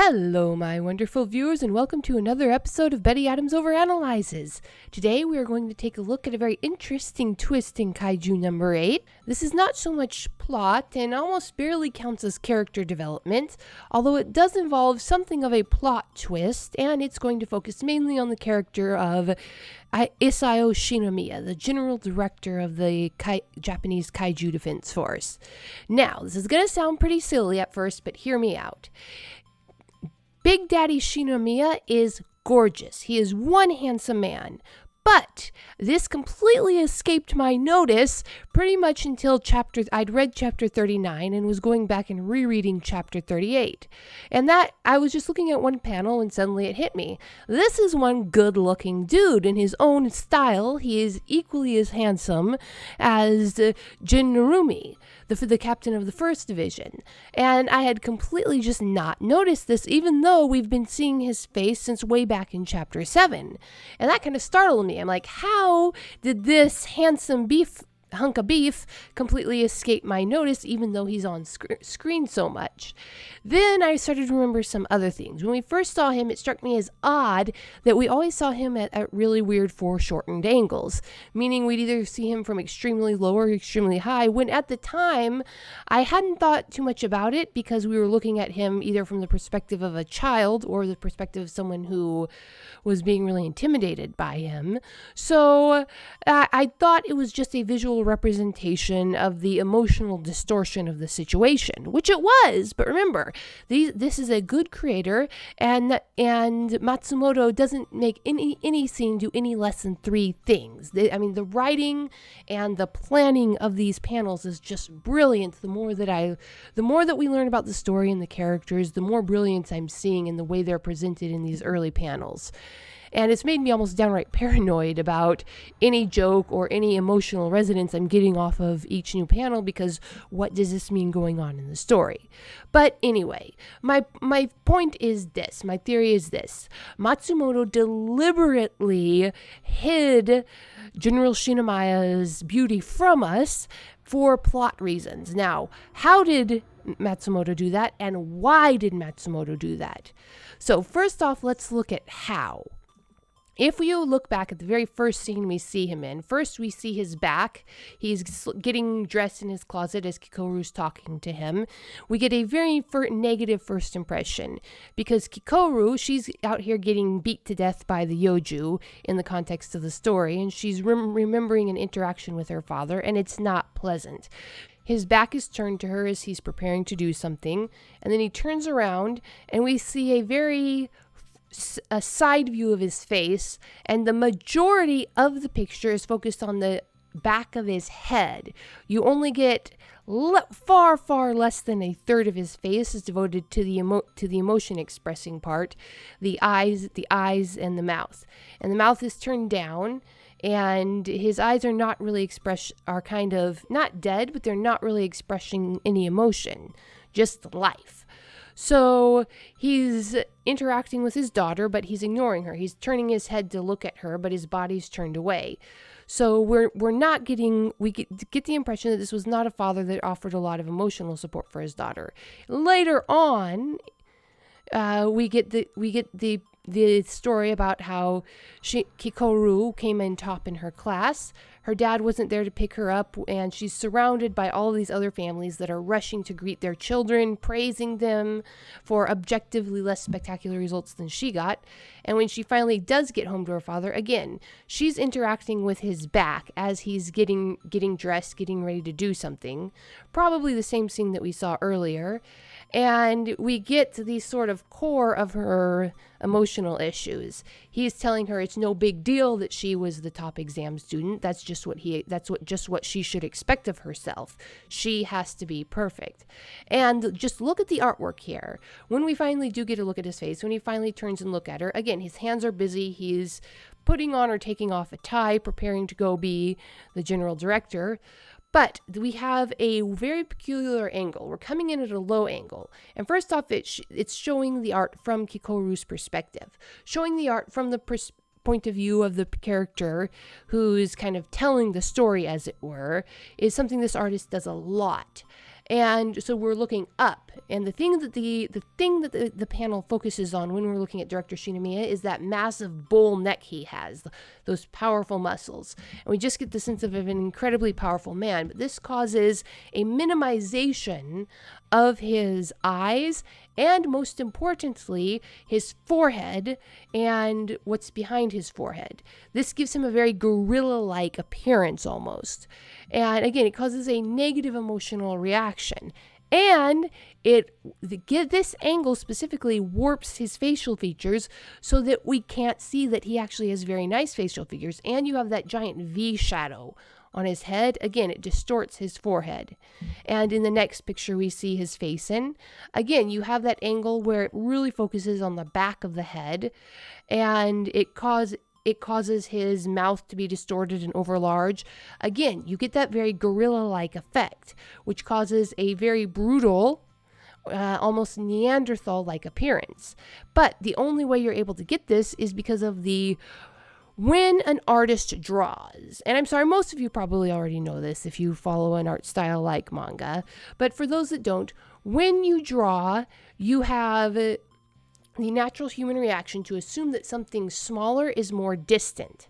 Hello, my wonderful viewers, and welcome to another episode of Betty Adams Overanalyzes. Today, we are going to take a look at a very interesting twist in Kaiju number 8. This is not so much plot and almost barely counts as character development, although it does involve something of a plot twist, and it's going to focus mainly on the character of Isao Shinomiya, the general director of the Japanese Kaiju Defense Force. Now, this is going to sound pretty silly at first, but hear me out. Big Daddy Shinomiya is gorgeous. He is one handsome man. But this completely escaped my notice pretty much until I'd read chapter 39 and was going back and rereading chapter 38. And that, I was just looking at one panel and suddenly it hit me. This is one good-looking dude in his own style. He is equally as handsome as Shinomiya, the captain of the 1st Division. And I had completely just not noticed this, even though we've been seeing his face since way back in chapter 7. And that kind of startled me. I'm like, how did this handsome hunk of beef completely escape my notice, even though he's on screen so much? Then I started to remember some other things. When we first saw him, it struck me as odd that we always saw him at really weird foreshortened angles, meaning we'd either see him from extremely low or extremely high, when at the time I hadn't thought too much about it because we were looking at him either from the perspective of a child or the perspective of someone who was being really intimidated by him. So I thought it was just a visual representation of the emotional distortion of the situation, which it was. But remember, this is a good creator, and Matsumoto doesn't make any scene do any less than 3 things. The writing and the planning of these panels is just brilliant. The more that we learn about the story and the characters, the more brilliance I'm seeing in the way they're presented in these early panels. And it's made me almost downright paranoid about any joke or any emotional resonance I'm getting off of each new panel, because what does this mean going on in the story? But anyway, my point is this, my theory is this. Matsumoto deliberately hid General Shinomiya's beauty from us for plot reasons. Now, how did Matsumoto do that, and why did Matsumoto do that? So first off, let's look at how. If we look back at the very first scene we see him in, first we see his back. He's getting dressed in his closet as Kikoru's talking to him. We get a very negative first impression because Kikoru, she's out here getting beat to death by the Yoju in the context of the story, and she's remembering an interaction with her father, and it's not pleasant. His back is turned to her as he's preparing to do something, and then he turns around and we see a side view of his face, and the majority of the picture is focused on the back of his head. You only get far less than a third of his face is devoted to the emotion expressing part, the eyes and the mouth. And the mouth is turned down, and his eyes are not really are kind of not dead, but they're not really expressing any emotion, just life. So he's interacting with his daughter, but he's ignoring her. He's turning his head to look at her, but his body's turned away. So we get the impression that this was not a father that offered a lot of emotional support for his daughter. Later on, we get the story about how Kikoru came in top in her class. Her dad wasn't there to pick her up, and she's surrounded by all these other families that are rushing to greet their children, praising them for objectively less spectacular results than she got. And when she finally does get home to her father, again, she's interacting with his back as he's getting dressed, getting ready to do something. Probably the same scene that we saw earlier. And we get to the sort of core of her emotional issues. He's telling her it's no big deal that she was the top exam student. That's just what she should expect of herself. She has to be perfect. And just look at the artwork here. When we finally do get a look at his face, when he finally turns and look at her, again, his hands are busy. He's putting on or taking off a tie, preparing to go be the general director. But we have a very peculiar angle. We're coming in at a low angle. And first off, it's showing the art from Kikoru's perspective. Showing the art from the point of view of the character who's kind of telling the story, as it were, is something this artist does a lot. And so we're looking up, and the thing that the panel focuses on when we're looking at director Shinomiya is that massive bull neck he has, those powerful muscles. And we just get the sense of an incredibly powerful man, but this causes a minimization of his eyes and, most importantly, his forehead and what's behind his forehead. This gives him a very gorilla-like appearance almost. And again, it causes a negative emotional reaction. And this angle specifically warps his facial features so that we can't see that he actually has very nice facial features. And you have that giant V shadow on his head. Again, it distorts his forehead. And in the next picture, we see his face in. Again, you have that angle where it really focuses on the back of the head, and it causes his mouth to be distorted and overlarge. Again, you get that very gorilla-like effect, which causes a very brutal, almost Neanderthal-like appearance. But the only way you're able to get this is because of when an artist draws, and I'm sorry, most of you probably already know this if you follow an art style like manga, but for those that don't, when you draw, you have the natural human reaction to assume that something smaller is more distant.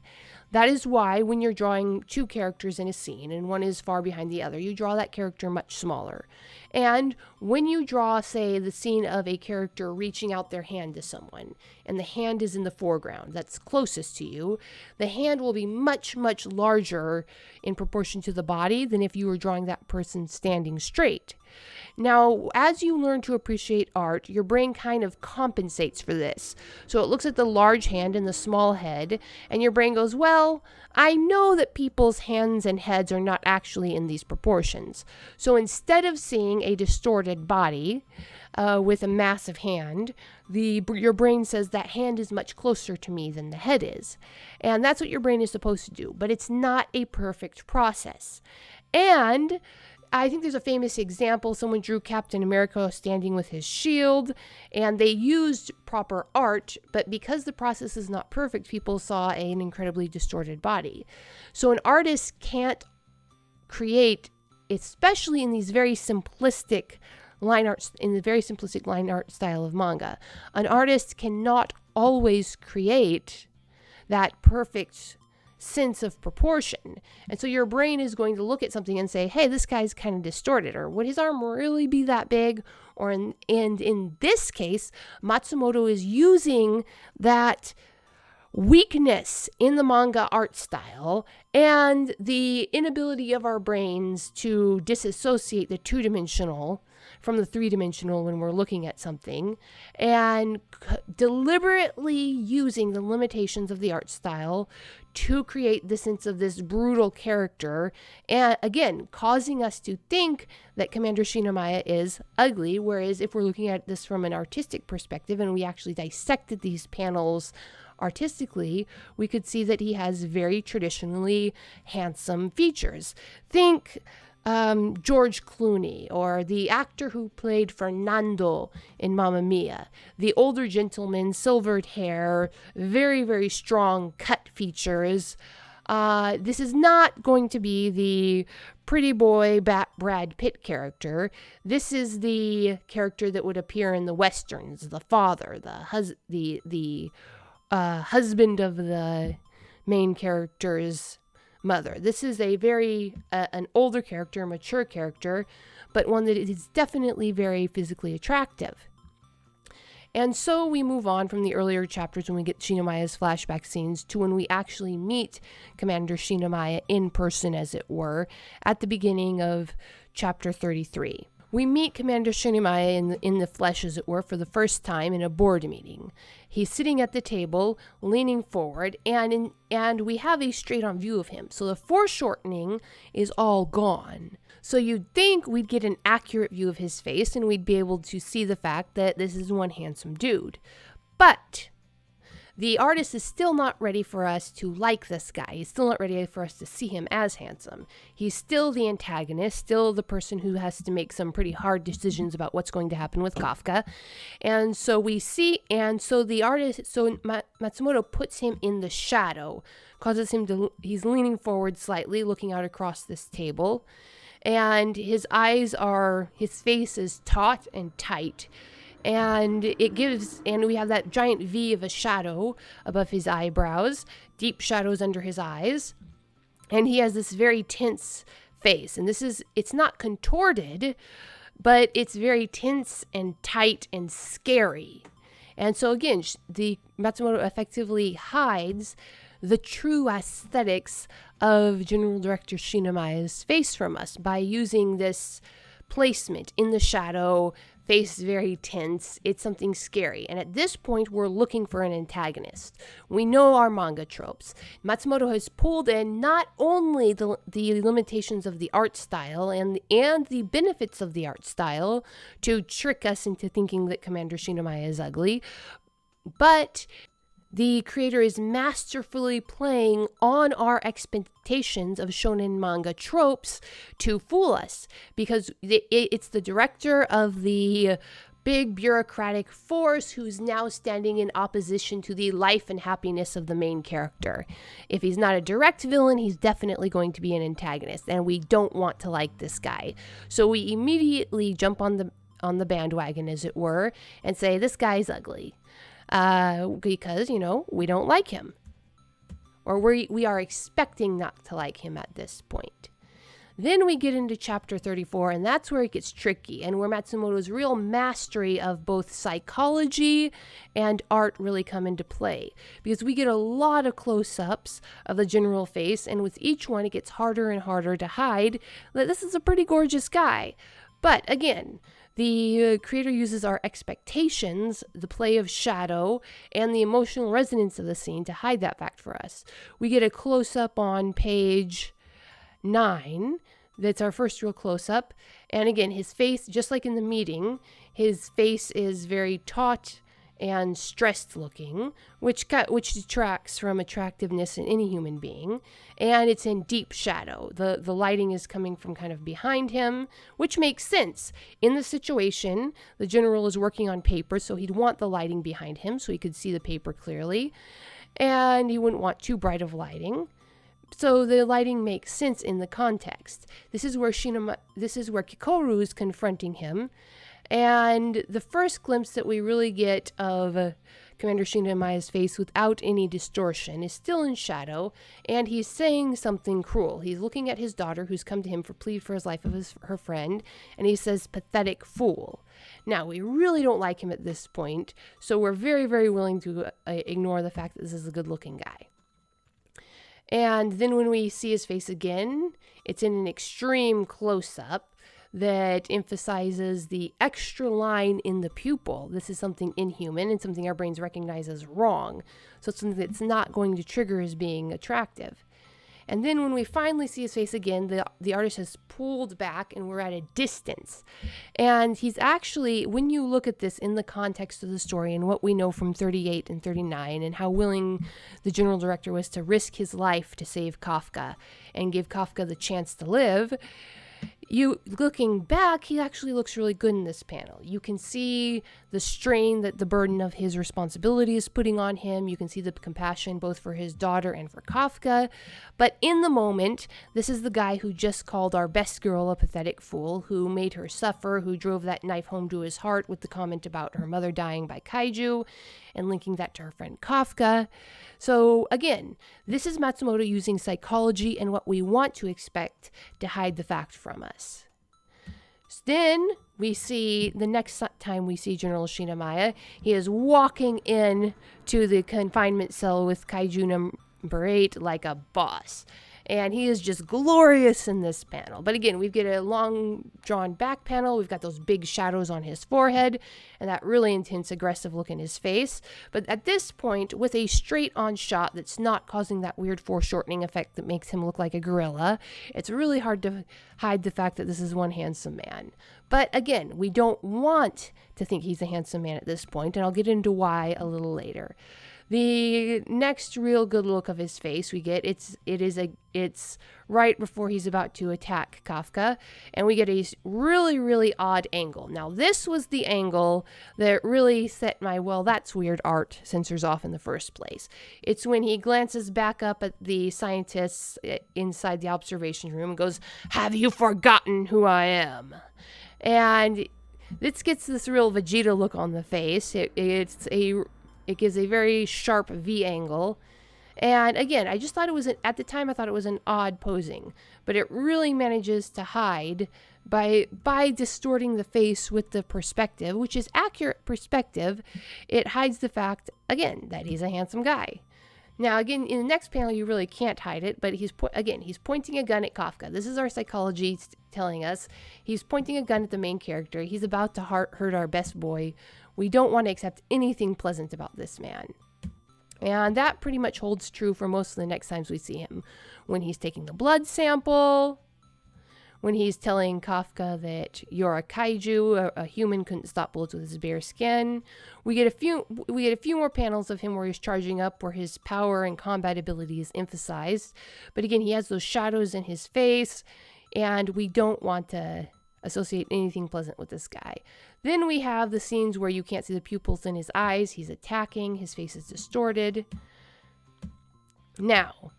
That is why when you're drawing two characters in a scene and one is far behind the other, you draw that character much smaller. And when you draw, say, the scene of a character reaching out their hand to someone, and the hand is in the foreground, that's closest to you, the hand will be much, much larger in proportion to the body than if you were drawing that person standing straight. Now, as you learn to appreciate art, your brain kind of compensates for this. So it looks at the large hand and the small head, and your brain goes, well, I know that people's hands and heads are not actually in these proportions. So instead of seeing a distorted body with a massive hand, your brain says that hand is much closer to me than the head is. And that's what your brain is supposed to do, but it's not a perfect process. And I think there's a famous example. Someone drew Captain America standing with his shield, and they used proper art, but because the process is not perfect, people saw an incredibly distorted body. So an artist can't create, especially in these very simplistic line art, in the very simplistic line art style of manga, an artist cannot always create that perfect sense of proportion. And so your brain is going to look at something and say, hey, this guy's kind of distorted, or would his arm really be that big? Or in this case, Matsumoto is using that weakness in the manga art style and the inability of our brains to disassociate the two-dimensional from the three-dimensional when we're looking at something, and deliberately using the limitations of the art style to create the sense of this brutal character, and again, causing us to think that Commander Shinomiya is ugly, whereas if we're looking at this from an artistic perspective and we actually dissected these panels artistically, we could see that he has very traditionally handsome features. Think George Clooney, or the actor who played Fernando in Mamma Mia. The older gentleman, silvered hair, very, very strong cut features. This is not going to be the pretty boy Brad Pitt character. This is the character that would appear in the westerns, the father, the husband of the main character's mother. This is a very an older character, a mature character, but one that is definitely very physically attractive. And so we move on from the earlier chapters when we get Shinomiya's flashback scenes to when we actually meet Commander Shinomiya in person, as it were, at the beginning of chapter 33. We meet Commander Shinomiya in the flesh, as it were, for the first time in a board meeting. He's sitting at the table, leaning forward, and we have a straight-on view of him. So the foreshortening is all gone. So you'd think we'd get an accurate view of his face, and we'd be able to see the fact that this is one handsome dude. But the artist is still not ready for us to like this guy. He's still not ready for us to see him as handsome. He's still the antagonist, still the person who has to make some pretty hard decisions about what's going to happen with Kafka. And so Matsumoto puts him in the shadow, causes him to, he's leaning forward slightly, looking out across this table. and his face is taut and tight. And we have that giant V of a shadow above his eyebrows, deep shadows under his eyes. And he has this very tense face. And it's not contorted, but it's very tense and tight and scary. And so again, the Matsumoto effectively hides the true aesthetics of General Director Shinomiya's face from us by using this placement in the shadow, face very tense. It's something scary. And at this point, we're looking for an antagonist. We know our manga tropes. Matsumoto has pulled in not only the limitations of the art style and the benefits of the art style to trick us into thinking that Commander Shinomiya is ugly, but the creator is masterfully playing on our expectations of shonen manga tropes to fool us, because it's the director of the big bureaucratic force who's now standing in opposition to the life and happiness of the main character. If he's not a direct villain, he's definitely going to be an antagonist, and we don't want to like this guy. So we immediately jump on the bandwagon, as it were, and say, this guy's ugly. Because, we don't like him. Or we are expecting not to like him at this point. Then we get into chapter 34, and that's where it gets tricky, and where Matsumoto's real mastery of both psychology and art really come into play. Because we get a lot of close-ups of the general face, and with each one it gets harder and harder to hide that this is a pretty gorgeous guy. But again, the creator uses our expectations, the play of shadow, and the emotional resonance of the scene to hide that fact for us. We get a close-up on page 9. That's our first real close-up. And again, his face, just like in the meeting, his face is very taut and stressed looking, which detracts from attractiveness in any human being. And it's in deep shadow. The lighting is coming from kind of behind him, which makes sense. In the situation, the general is working on paper, so he'd want the lighting behind him so he could see the paper clearly. And he wouldn't want too bright of lighting. So the lighting makes sense in the context. This is where Kikoru is confronting him. And the first glimpse that we really get of Commander Shinomiya's face without any distortion is still in shadow, and he's saying something cruel. He's looking at his daughter, who's come to him for plea for his life of her friend, and he says, "Pathetic fool." Now, we really don't like him at this point, so we're very, very willing to ignore the fact that this is a good-looking guy. And then when we see his face again, it's in an extreme close-up that emphasizes the extra line in the pupil. This is something inhuman and something our brains recognize as wrong. So it's something that's not going to trigger as being attractive. And then when we finally see his face again, the artist has pulled back and we're at a distance. And he's actually, when you look at this in the context of the story and what we know from 38 and 39 and how willing the general director was to risk his life to save Kafka and give Kafka the chance to live, looking back, he actually looks really good in this panel. You can see the strain that the burden of his responsibility is putting on him. You can see the compassion both for his daughter and for Kafka. But in the moment, this is the guy who just called our best girl a pathetic fool, who made her suffer, who drove that knife home to his heart with the comment about her mother dying by kaiju and linking that to her friend Kafka. So again, this is Matsumoto using psychology and what we want to expect to hide the fact from us. Then we see, the next time we see General Shinomiya, he is walking in to the confinement cell with Kaiju number 8 like a boss. And he is just glorious in this panel. But again, we get a long drawn back panel. We've got those big shadows on his forehead and that really intense aggressive look in his face. But at this point, with a straight on shot that's not causing that weird foreshortening effect that makes him look like a gorilla, it's really hard to hide the fact that this is one handsome man. But again, we don't want to think he's a handsome man at this point, and I'll get into why a little later. The next real good look of his face we get, it's right before he's about to attack Kafka, and we get a really, really odd angle. Now, this was the angle that really set my, well, that's weird art sensors off in the first place. It's when he glances back up at the scientists inside the observation room and goes, "Have you forgotten who I am?" And this gets this real Vegeta look on the face. It gives a very sharp V angle. And again, I just thought it was, at the time I thought it was an odd posing, but it really manages to hide by distorting the face with the perspective, which is accurate perspective. It hides the fact, again, that he's a handsome guy. Now, again, in the next panel, you really can't hide it, but he's pointing a gun at Kafka. This is our psychology telling us he's pointing a gun at the main character. He's about to hurt our best boy. We don't want to accept anything pleasant about this man. And that pretty much holds true for most of the next times we see him. When he's taking the blood sample, when he's telling Kafka that you're a kaiju, a human couldn't stop bullets with his bare skin. We get a few more panels of him where he's charging up, where his power and combat ability is emphasized. But again, he has those shadows in his face, and we don't want to associate anything pleasant with this guy. Then we have the scenes where you can't see the pupils in his eyes. He's attacking. His face is distorted. Now,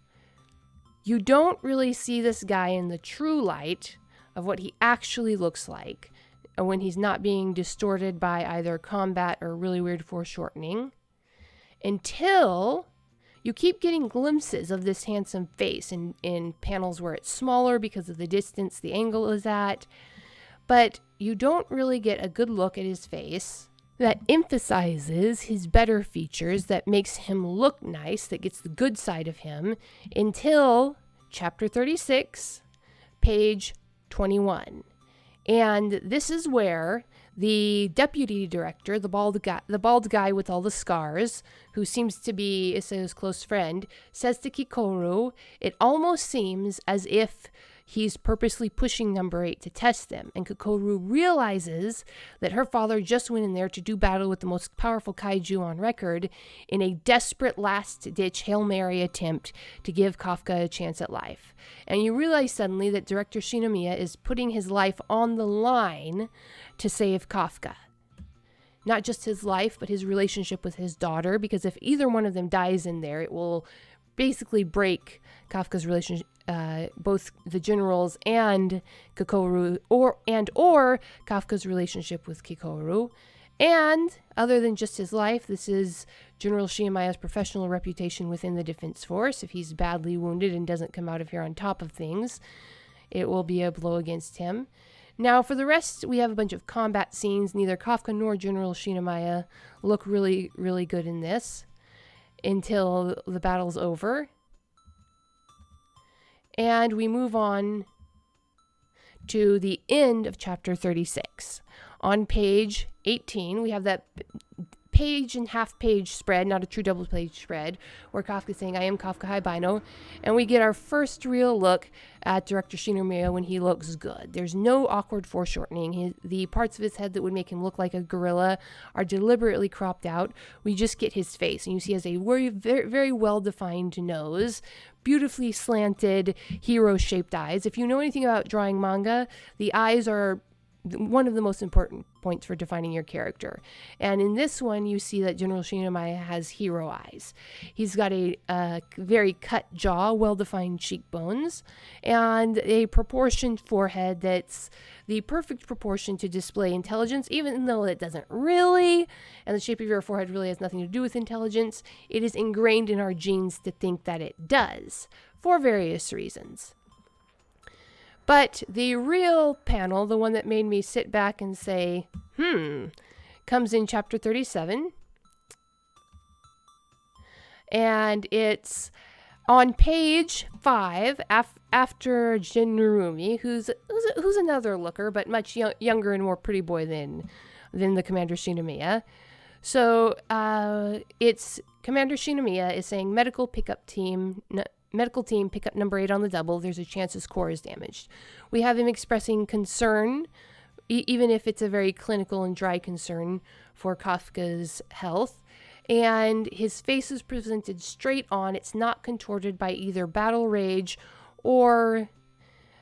you don't really see this guy in the true light of what he actually looks like when he's not being distorted by either combat or really weird foreshortening until you keep getting glimpses of this handsome face in panels where it's smaller because of the distance the angle is at. But you don't really get a good look at his face that emphasizes his better features, that makes him look nice, that gets the good side of him until chapter 36, page 21. And this is where the deputy director, the bald guy with all the scars, who seems to be Isao's close friend, says to Kikoru, it almost seems as if he's purposely pushing number 8 to test them. And Kikoru realizes that her father just went in there to do battle with the most powerful kaiju on record in a desperate last-ditch Hail Mary attempt to give Kafka a chance at life. And you realize suddenly that director Shinomiya is putting his life on the line to save Kafka. Not just his life, but his relationship with his daughter, because if either one of them dies in there, it will basically break Kafka's relationship, both the generals and Kikoru, or Kafka's relationship with Kikoru. And other than just his life, this is General Shinomiya's professional reputation within the Defense Force. If he's badly wounded and doesn't come out of here on top of things, it will be a blow against him. Now, for the rest, we have a bunch of combat scenes. Neither Kafka nor General Shinomiya look really, really good in this until the battle's over. And we move on to the end of chapter 36. On page 18, we have that page and half page spread, not a true double page spread, where Kafka's saying, I am Kafka Haibino, and we get our first real look at director Shinomiya when he looks good. There's no awkward foreshortening. The parts of his head that would make him look like a gorilla are deliberately cropped out. We just get his face, and you see he has a very, very well-defined nose, beautifully slanted, hero-shaped eyes. If you know anything about drawing manga, the eyes are one of the most important points for defining your character. And in this one, you see that General Shinomiya has hero eyes. He's got a very cut jaw, well-defined cheekbones, and a proportioned forehead that's the perfect proportion to display intelligence, even though it doesn't really, and the shape of your forehead really has nothing to do with intelligence. It is ingrained in our genes to think that it does, for various reasons. But the real panel, the one that made me sit back and say, comes in chapter 37. And it's on page 5, after Jinrumi, who's another looker, but much younger and more pretty boy than the Commander Shinomiya. So it's Commander Shinomiya is saying, medical team, pick up number 8 on the double. There's a chance his core is damaged. We have him expressing concern, even if it's a very clinical and dry concern for Kafka's health. and his face is presented straight on. It's not contorted by either battle rage or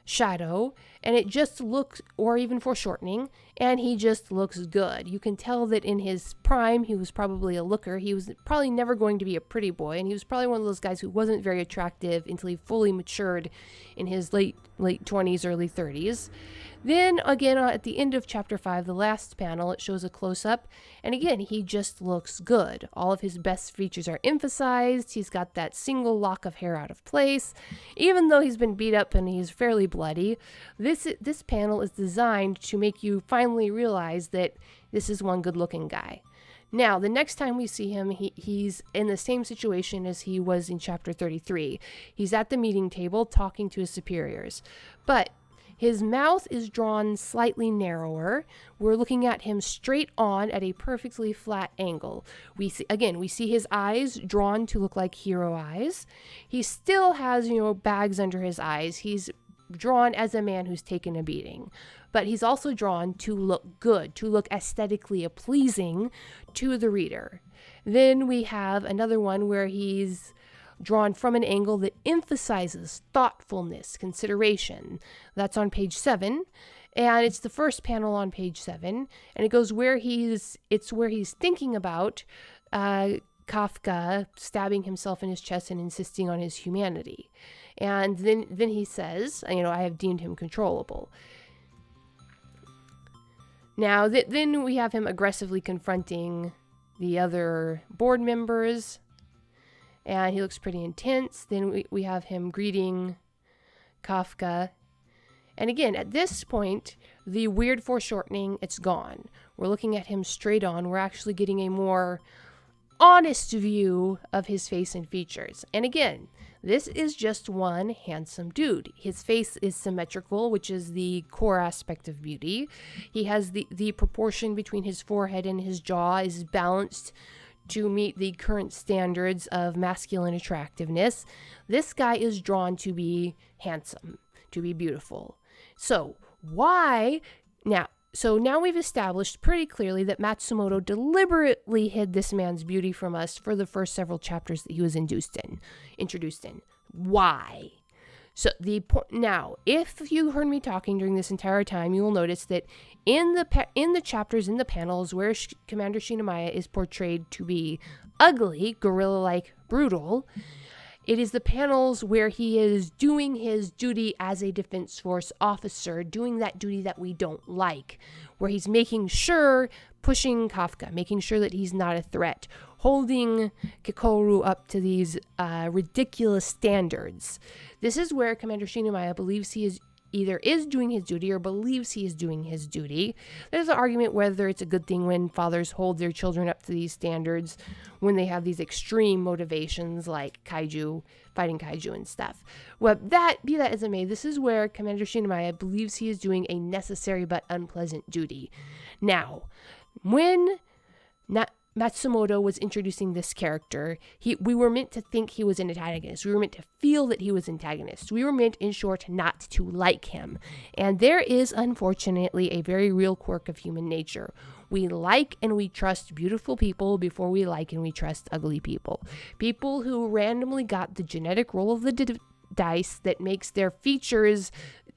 shadow, and it just looks, or even foreshortening, and he just looks good. You can tell that in his prime, he was probably a looker. He was probably never going to be a pretty boy, and he was probably one of those guys who wasn't very attractive until he fully matured in his late 20s, early 30s. Then again, at the end of chapter 5, the last panel, it shows a close-up, and again, he just looks good. All of his best features are emphasized. He's got that single lock of hair out of place. Even though he's been beat up and he's fairly bloody, this panel is designed to make you finally realize that this is one good-looking guy. Now, the next time we see him, he's in the same situation as he was in chapter 33. He's at the meeting table talking to his superiors, but his mouth is drawn slightly narrower. We're looking at him straight on at a perfectly flat angle. We see his eyes drawn to look like hero eyes. He still has, bags under his eyes. He's drawn as a man who's taken a beating, but he's also drawn to look good, to look aesthetically pleasing to the reader. Then we have another one where he's drawn from an angle that emphasizes thoughtfulness, consideration. That's on page 7, and it's the first panel on page 7, and it goes where he's thinking about Kafka stabbing himself in his chest and insisting on his humanity. And then he says, I have deemed him controllable. Now, then we have him aggressively confronting the other board members, and he looks pretty intense. Then we have him greeting Kafka. And again, at this point, the weird foreshortening, it's gone. We're looking at him straight on. We're actually getting a more honest view of his face and features. And again, this is just one handsome dude. His face is symmetrical, which is the core aspect of beauty. He has the proportion between his forehead and his jaw is balanced to meet the current standards of masculine attractiveness. This guy is drawn to be handsome, to be beautiful. So now we've established pretty clearly that Matsumoto deliberately hid this man's beauty from us for the first several chapters that he was introduced in. Why? So now, if you heard me talking during this entire time, you will notice that in the chapters, in the panels where Commander Shinomiya is portrayed to be ugly, gorilla-like, brutal, it is the panels where he is doing his duty as a defense force officer, doing that duty that we don't like, where he's pushing Kafka, making sure that he's not a threat, holding Kikoru up to these ridiculous standards. This is where Commander Shinomiya believes he is doing his duty or believes he is doing his duty. There's an argument whether it's a good thing when fathers hold their children up to these standards when they have these extreme motivations like fighting kaiju and stuff. Well, be that as it may, this is where Commander Shinomiya believes he is doing a necessary but unpleasant duty. Now, when Matsumoto was introducing this character, we were meant to think he was an antagonist. We were meant to feel that he was antagonist. We were meant, in short, not to like him. And there is, unfortunately, a very real quirk of human nature. We like and we trust beautiful people before we like and we trust ugly people. People who randomly got the genetic roll of the dice that makes their features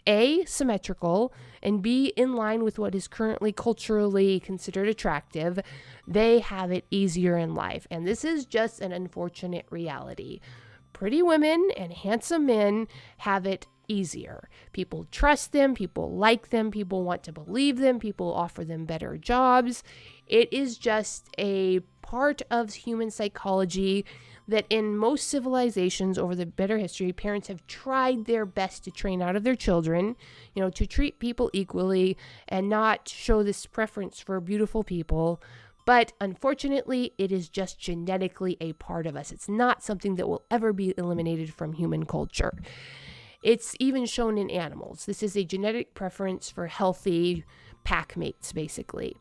A, symmetrical, and B, in line with what is currently culturally considered attractive. They have it easier in life. And this is just an unfortunate reality. Pretty women and handsome men have it easier. People trust them, people like them, people want to believe them, people offer them better jobs. It is just a part of human psychology that in most civilizations over the better history, parents have tried their best to train out of their children, to treat people equally and not show this preference for beautiful people. But unfortunately, it is just genetically a part of us. It's not something that will ever be eliminated from human culture. It's even shown in animals. This is a genetic preference for healthy pack mates, basically.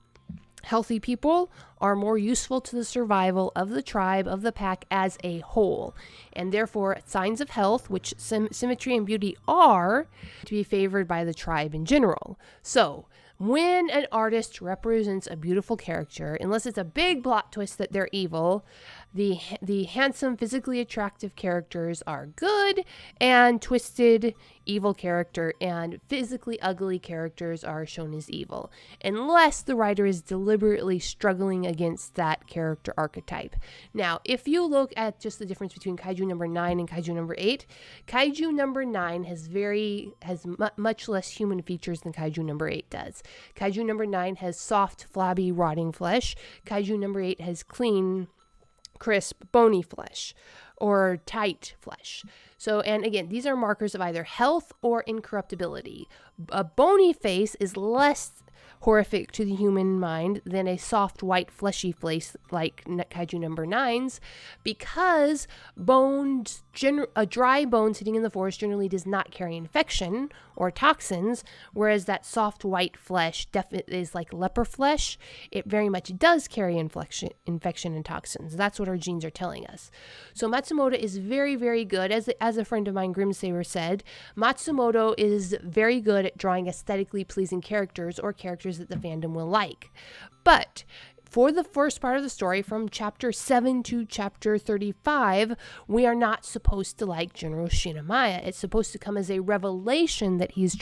Healthy people are more useful to the survival of the tribe, of the pack as a whole, and therefore signs of health, which symmetry and beauty are, to be favored by the tribe in general. So When an artist represents a beautiful character, unless it's a big plot twist that they're evil, the handsome, physically attractive characters are good, and twisted, evil character and physically ugly characters are shown as evil, unless the writer is deliberately struggling against that character archetype. Now, if you look at just the difference between Kaiju number 9 and Kaiju number 8, Kaiju number 9 has much less human features than Kaiju number 8 does. Kaiju number 9 has soft, flabby, rotting flesh. Kaiju number 8 has clean, crisp, bony flesh or tight flesh. So, and again, these are markers of either health or incorruptibility. A bony face is less horrific to the human mind than a soft, white, fleshy face like Kaiju number 9's, because a dry bone sitting in the forest generally does not carry infection or toxins, whereas that soft, white flesh is like leper flesh. It very much does carry infection and toxins. That's what our genes are telling us. So Matsumoto is very, very good. As a friend of mine, Grimsaber, said, Matsumoto is very good at drawing aesthetically pleasing characters, or characters that the fandom will like. But for the first part of the story, from chapter 7 to chapter 35, we are not supposed to like General Shinomiya. It's supposed to come as a revelation that he's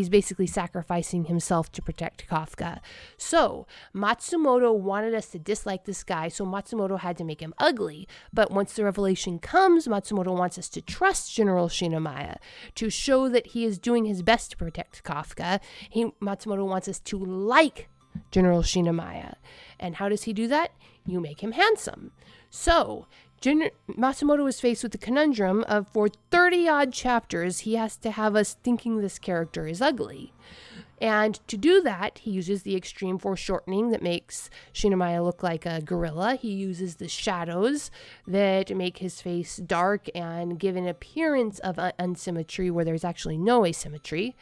basically sacrificing himself to protect Kafka. So Matsumoto wanted us to dislike this guy, so Matsumoto had to make him ugly. But once the revelation comes, Matsumoto wants us to trust General Shinomiya, to show that he is doing his best to protect Kafka. Matsumoto wants us to like General Shinomiya. And how does he do that? You make him handsome. So Matsumoto is faced with the conundrum of, for 30 odd chapters, he has to have us thinking this character is ugly. And to do that, he uses the extreme foreshortening that makes Shinomiya look like a gorilla. He uses the shadows that make his face dark and give an appearance of unsymmetry where there's actually no asymmetry.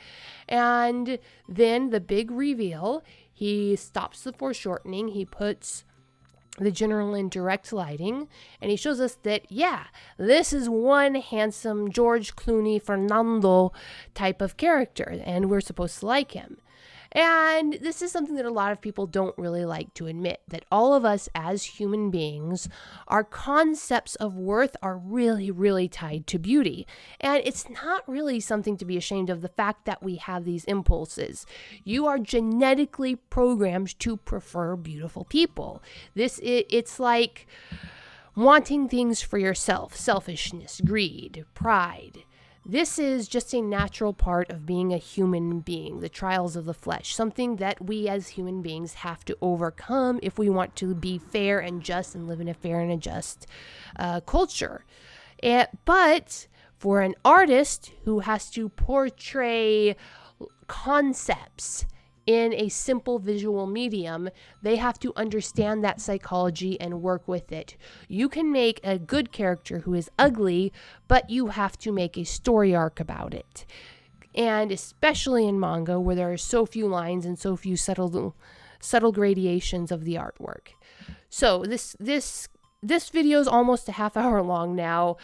And then the big reveal, he stops the foreshortening. He puts the general in direct lighting, and he shows us that, yeah, this is one handsome George Clooney, Fernando type of character, and we're supposed to like him. And this is something that a lot of people don't really like to admit, that all of us as human beings, our concepts of worth are really, really tied to beauty. And it's not really something to be ashamed of, the fact that we have these impulses. You are genetically programmed to prefer beautiful people. It's like wanting things for yourself, selfishness, greed, pride. This is just a natural part of being a human being, the trials of the flesh, something that we as human beings have to overcome if we want to be fair and just and live in a fair and a just culture. But for an artist who has to portray concepts in a simple visual medium, they have to understand that psychology and work with it. You can make a good character who is ugly, but you have to make a story arc about it. And especially in manga, where there are so few lines and so few subtle gradations of the artwork. So this video is almost a half hour long now,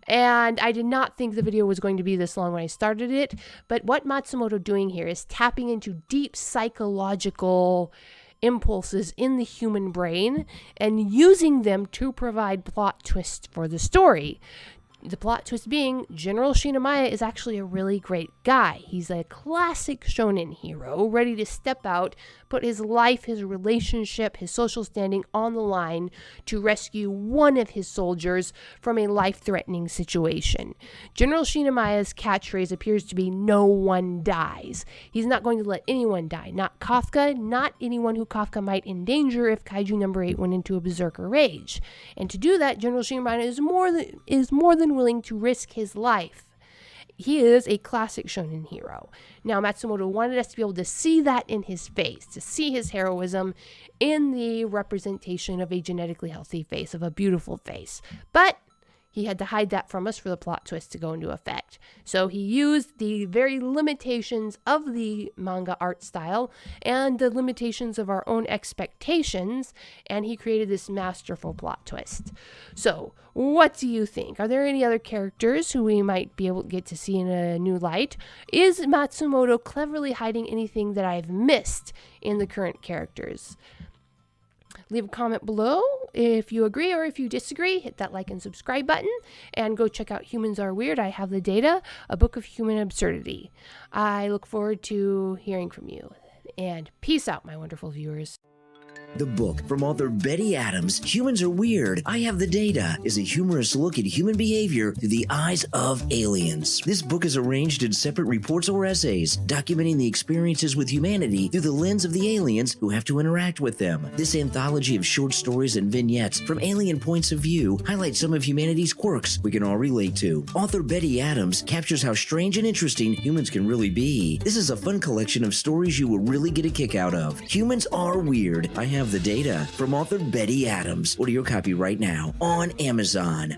and I did not think the video was going to be this long when I started it, but what Matsumoto doing here is tapping into deep psychological impulses in the human brain and using them to provide plot twists for the story. The plot twist being, General Shinomiya is actually a really great guy. He's a classic shonen hero, ready to step out, put his life, his relationship, his social standing on the line to rescue one of his soldiers from a life-threatening situation. General Shinomiya's catchphrase appears to be, "No one dies." He's not going to let anyone die. Not Kafka, not anyone who Kafka might endanger if Kaiju number 8 went into a berserker rage. And to do that, General Shinomiya is more than willing to risk his life. He is a classic shonen hero. Now, Matsumoto wanted us to be able to see that in his face, to see his heroism in the representation of a genetically healthy face, of a beautiful face. But he had to hide that from us for the plot twist to go into effect. So he used the very limitations of the manga art style and the limitations of our own expectations, and he created this masterful plot twist. So, what do you think? Are there any other characters who we might be able to get to see in a new light? Is Matsumoto cleverly hiding anything that I've missed in the current characters? Leave a comment below if you agree or if you disagree. Hit that like and subscribe button and go check out Humans Are Weird. I Have the Data, a book of human absurdity. I look forward to hearing from you. And peace out, my wonderful viewers. The book from author Betty Adams, Humans Are Weird, I Have the Data, is a humorous look at human behavior through the eyes of aliens. This book is arranged in separate reports or essays, documenting the experiences with humanity through the lens of the aliens who have to interact with them. This anthology of short stories and vignettes from alien points of view highlights some of humanity's quirks we can all relate to. Author Betty Adams captures how strange and interesting humans can really be. This is a fun collection of stories you will really get a kick out of. Humans Are Weird, I Have the Data, from author Betty Adams. Order your copy right now on Amazon.